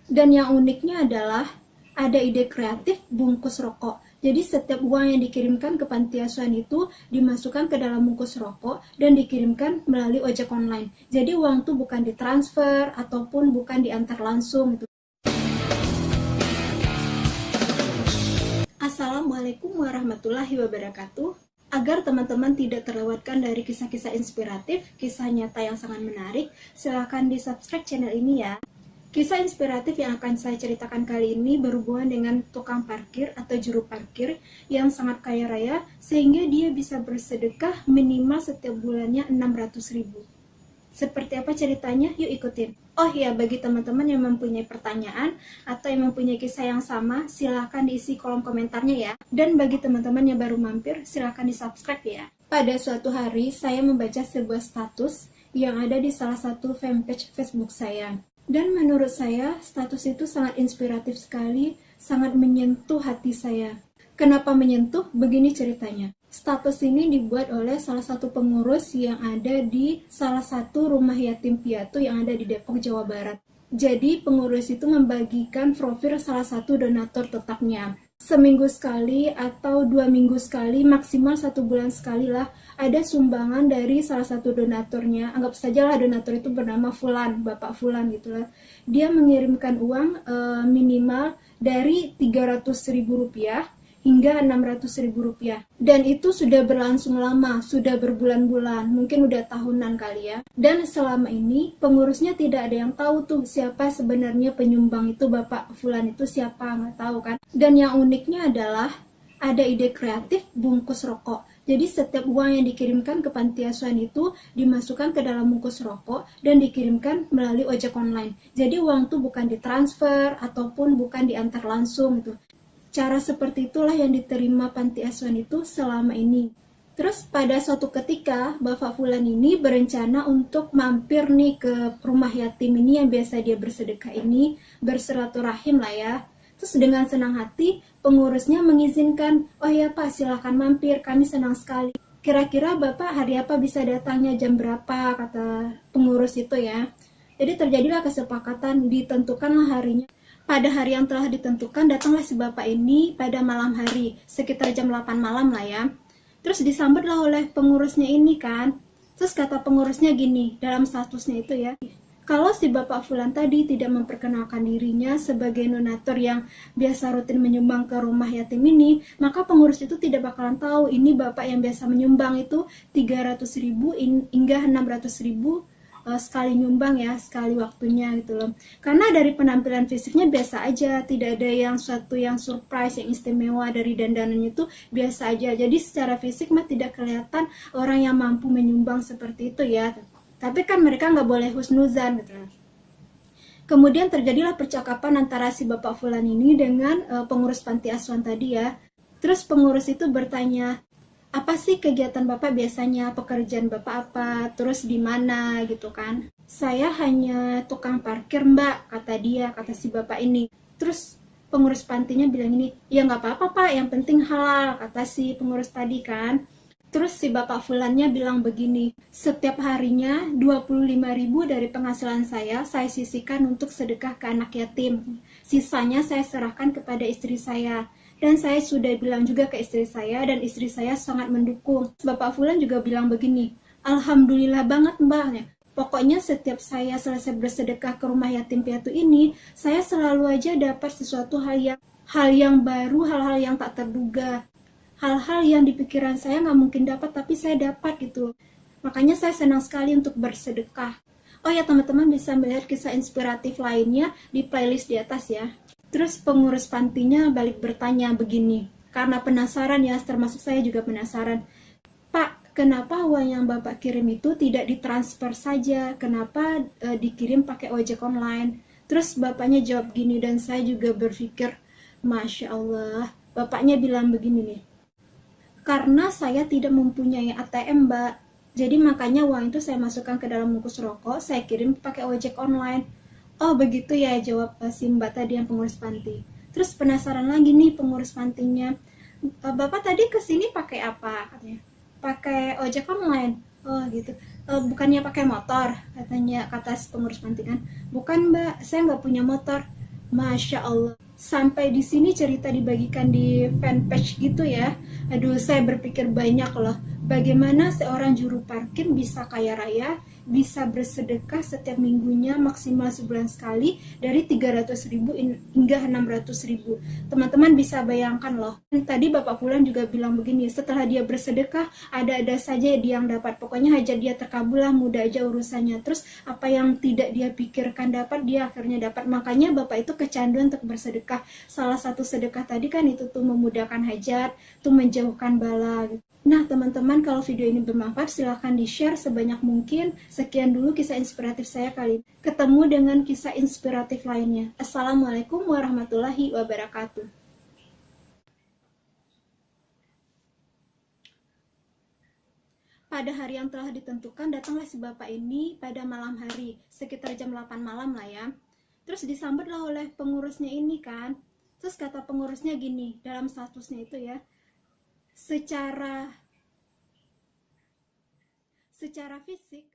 Dan yang uniknya adalah ada ide kreatif bungkus rokok. Jadi setiap uang yang dikirimkan ke panti asuhan itu dimasukkan ke dalam bungkus rokok dan dikirimkan melalui ojek online. Jadi uang itu bukan ditransfer ataupun bukan diantar langsung gitu. Assalamualaikum warahmatullahi wabarakatuh. Agar teman-teman tidak terlewatkan dari kisah-kisah inspiratif, kisah nyata yang sangat menarik, silahkan di-subscribe channel ini ya. Kisah inspiratif yang akan saya ceritakan kali ini berhubungan dengan tukang parkir atau juru parkir yang sangat kaya raya sehingga dia bisa bersedekah minimal setiap bulannya 600.000. Seperti apa ceritanya? Yuk ikutin. Oh ya, bagi teman-teman yang mempunyai pertanyaan atau yang mempunyai kisah yang sama, silahkan diisi kolom komentarnya ya. Dan bagi teman-teman yang baru mampir, silahkan di-subscribe ya. Pada suatu hari, saya membaca sebuah status yang ada di salah satu fanpage Facebook saya. Dan menurut saya, status itu sangat inspiratif sekali, sangat menyentuh hati saya. Kenapa menyentuh? Begini ceritanya. Status ini dibuat oleh salah satu pengurus yang ada di salah satu rumah yatim piatu yang ada di Depok, Jawa Barat. Jadi pengurus itu membagikan profil salah satu donatur tetapnya. Seminggu sekali atau 2 minggu sekali, maksimal 1 bulan sekali lah, ada sumbangan dari salah satu donaturnya. Anggap saja lah donatur itu bernama Fulan, Bapak Fulan gitu lah. Dia mengirimkan uang minimal dari Rp300.000 hingga Rp600.000. Dan itu sudah berlangsung lama, sudah berbulan-bulan, mungkin udah tahunan kali ya. Dan selama ini pengurusnya tidak ada yang tahu tuh siapa sebenarnya penyumbang itu, Bapak Fulan itu siapa, nggak tahu kan. Dan yang uniknya adalah ada ide kreatif bungkus rokok. Jadi setiap uang yang dikirimkan ke panti asuhan itu dimasukkan ke dalam bungkus rokok dan dikirimkan melalui ojek online. Jadi uang itu bukan ditransfer ataupun bukan diantar langsung gitu. Cara seperti itulah yang diterima panti asuhan itu selama ini. Terus pada suatu ketika, Bapak Fulan ini berencana untuk mampir nih ke rumah yatim ini yang biasa dia bersedekah ini, bersilaturahim lah ya. Terus dengan senang hati, pengurusnya mengizinkan, oh ya Pak, silakan mampir, kami senang sekali. Kira-kira Bapak hari apa bisa datangnya, jam berapa, kata pengurus itu ya. Jadi terjadilah kesepakatan, ditentukanlah harinya. Pada hari yang telah ditentukan, datanglah si bapak ini pada malam hari, sekitar jam 8 malam lah ya. Terus disambutlah oleh pengurusnya ini kan. Terus kata pengurusnya gini, dalam statusnya itu ya, kalau si Bapak Fulan tadi tidak memperkenalkan dirinya sebagai donatur yang biasa rutin menyumbang ke rumah yatim ini, maka pengurus itu tidak bakalan tahu ini Bapak yang biasa menyumbang itu 300.000 hingga 600.000 sekali nyumbang ya, sekali waktunya gitu loh. Karena dari penampilan fisiknya biasa aja, tidak ada yang suatu yang surprise, yang istimewa dari dandanannya itu biasa aja. Jadi secara fisik mah tidak kelihatan orang yang mampu menyumbang seperti itu ya. Tapi kan mereka nggak boleh husnuzan gitu loh. Kemudian terjadilah percakapan antara si Bapak Fulan ini dengan pengurus panti asuhan tadi ya. Terus pengurus itu bertanya, apa sih kegiatan Bapak biasanya, pekerjaan Bapak apa, terus di mana gitu kan. Saya hanya tukang parkir Mbak, kata dia, kata si Bapak ini. Terus pengurus pantinya bilang ini, ya nggak apa-apa Pak, yang penting halal, kata si pengurus tadi kan. Terus si Bapak Fulannya bilang begini, setiap harinya 25.000 dari penghasilan saya sisihkan untuk sedekah ke anak yatim. Sisanya saya serahkan kepada istri saya. Dan saya sudah bilang juga ke istri saya, dan istri saya sangat mendukung. Bapak Fulan juga bilang begini, alhamdulillah banget Mbak. Pokoknya setiap saya selesai bersedekah ke rumah yatim piatu ini, saya selalu aja dapat sesuatu hal yang baru, hal-hal yang tak terduga. Hal-hal yang di pikiran saya nggak mungkin dapat, tapi saya dapat gitu. Makanya saya senang sekali untuk bersedekah. Oh ya teman-teman bisa melihat kisah inspiratif lainnya di playlist di atas ya. Terus pengurus pantinya balik bertanya begini, karena penasaran ya, termasuk saya juga penasaran. Pak, kenapa uang yang Bapak kirim itu tidak ditransfer saja? Kenapa dikirim pakai ojek online? Terus Bapaknya jawab gini, dan saya juga berpikir, Masya Allah, Bapaknya bilang begini nih, karena saya tidak mempunyai ATM Mbak, jadi makanya uang itu saya masukkan ke dalam bungkus rokok, saya kirim pakai ojek online. Oh begitu ya, jawab si Mbak tadi yang pengurus panti. Terus penasaran lagi nih pengurus pantinya, Bapak tadi kesini pakai apa? Katanya, pakai ojek online. Oh gitu. Bukannya pakai motor? Katanya, kata si pengurus panti kan. Bukan Mbak, saya nggak punya motor. Masya Allah. Sampai di sini cerita dibagikan di fanpage gitu ya. Aduh, saya berpikir banyak loh. Bagaimana seorang juru parkir bisa kaya raya, bisa bersedekah setiap minggunya maksimal sebulan sekali dari 300.000 hingga 600.000. Teman-teman bisa bayangkan loh. Tadi Bapak Fulan juga bilang begini, setelah dia bersedekah, ada-ada saja dia yang dapat. Pokoknya hajat dia terkabul lah, mudah aja urusannya. Terus apa yang tidak dia pikirkan dapat, dia akhirnya dapat. Makanya Bapak itu kecanduan untuk bersedekah. Salah satu sedekah tadi kan itu tuh memudahkan hajat, tuh menjauhkan bala. Nah teman-teman, kalau video ini bermanfaat silahkan di-share sebanyak mungkin. Sekian dulu kisah inspiratif saya kali ini. Ketemu dengan kisah inspiratif lainnya. Assalamualaikum warahmatullahi wabarakatuh. Pada hari yang telah ditentukan, datanglah si bapak ini pada malam hari, sekitar jam 8 malam lah ya. Terus disambutlah oleh pengurusnya ini kan. Terus kata pengurusnya gini, dalam statusnya itu ya, secara fisik